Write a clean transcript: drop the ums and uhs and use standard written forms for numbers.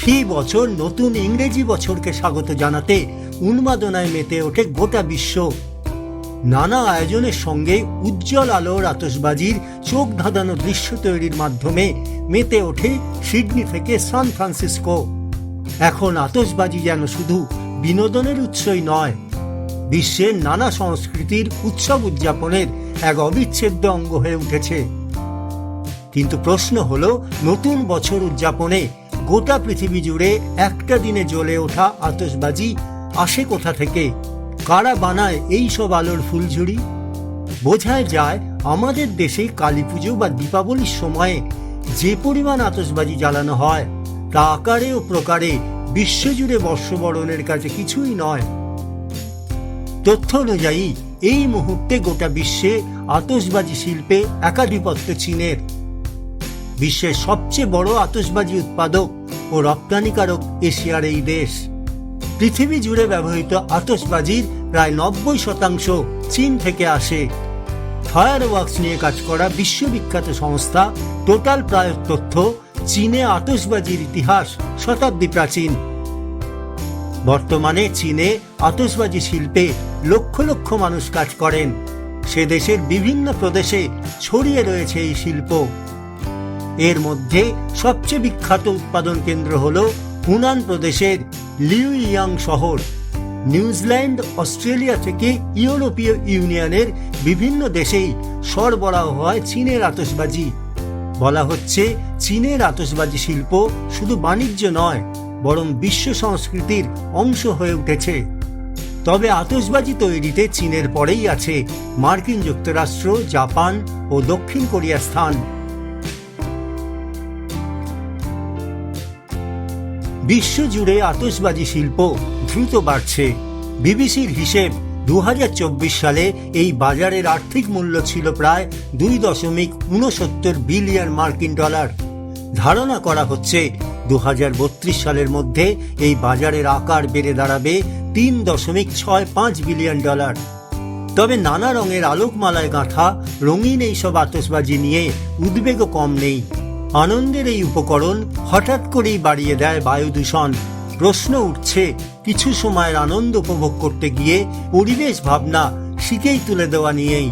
ফি বছর নতুন ইংরেজি বছরকে স্বাগত জানাতে উন্মাদনায় মেতে ওঠে গোটা বিশ্ব। নানা আয়োজনের সঙ্গে উজ্জ্বল আলোর আতশবাজির চোখ ধাঁধানো দৃশ্য তৈরির মাধ্যমে মেতে ওঠে সিডনি থেকে সান ফ্রান্সিসকো। এখন আতশবাজি যেন শুধু বিনোদনের উৎসই নয়, বিশ্বের নানা সংস্কৃতির উৎসব উদযাপনের এক অবিচ্ছেদ্য অঙ্গ হয়ে উঠেছে। কিন্তু প্রশ্ন হলো, নতুন বছর উদযাপনে গোটা পৃথিবী জুড়ে একটা দিনে জ্বলে ওঠা আতশবাজি আসে কোথা থেকে? কারা বানায় এই সব আলোর ফুলঝুরি? বোঝায় যায় আমাদের দেশে কালী পুজো বা দীপাবলির সময়ে যে পরিমাণ আতশবাজি জ্বালানো হয় তা আকারে ও প্রকারে বিশ্বজুড়ে বর্ষবরণের কাছে কিছুই নয়। তথ্য অনুযায়ী এই মুহূর্তে গোটা বিশ্বে আতশবাজি শিল্পে একাধিপত্য চীনের। বিশ্বের সবচেয়ে বড় আতশবাজি উৎপাদক ও রপ্তানিকারক এশিয়ার এই দেশ। পৃথিবী জুড়ে ব্যবহৃত আতশবাজির প্রায় 90% চীন থেকে আসে। ফায়ার ওয়ার্কস নিয়ে কাজ করা বিশ্ববিখ্যাত সংস্থা টোটাল প্রায় তথ্য, চীনে আতশবাজির ইতিহাস শতাব্দী প্রাচীন। বর্তমানে চীনে আতশবাজি শিল্পে লক্ষ লক্ষ মানুষ কাজ করেন। সে দেশের বিভিন্ন প্রদেশে ছড়িয়ে রয়েছে এই শিল্প। এর মধ্যে সবচেয়ে বিখ্যাত উৎপাদন কেন্দ্র হল হুনান প্রদেশের লিউইয়াং শহর। নিউজিল্যান্ড, অস্ট্রেলিয়া থেকে ইউরোপীয় ইউনিয়নের বিভিন্ন দেশেই সরবরাহ হয় চীনের আতশবাজি। বলা হচ্ছে, চীনের আতশবাজি শিল্প শুধু বাণিজ্য নয়, বরং বিশ্ব সংস্কৃতির অংশ হয়ে উঠেছে। তবে আতশবাজি তৈরিতে চীনের পরেই আছে মার্কিন যুক্তরাষ্ট্র, জাপান ও দক্ষিণ কোরিয়ার স্থান। বিশ্বজুড়ে আতশবাজি শিল্প দ্রুত বাড়ছে। বিবিসির হিসেব, 2024 সালে এই বাজারের আর্থিক মূল্য ছিল প্রায় $2.69 বিলিয়ন মার্কিন ডলার। ধারণা করা হচ্ছে 2032 সালের মধ্যে এই বাজারের আকার বেড়ে দাঁড়াবে $3.65 বিলিয়ন ডলার। তবে নানা রঙের আলোকমালায় গাঁথা রঙিন এইসব আতশবাজি নিয়ে উদ্বেগও কম নেই। আনন্দের এই উপকরণ হঠাৎ করেই বাড়িয়ে দেয় বায়ু দূষণ। প্রশ্ন উঠছে, কিছু সময়ের আনন্দ উপভোগ করতে গিয়ে পরিবেশ ভাবনা শিকেই তুলে দেওয়া নিয়েই।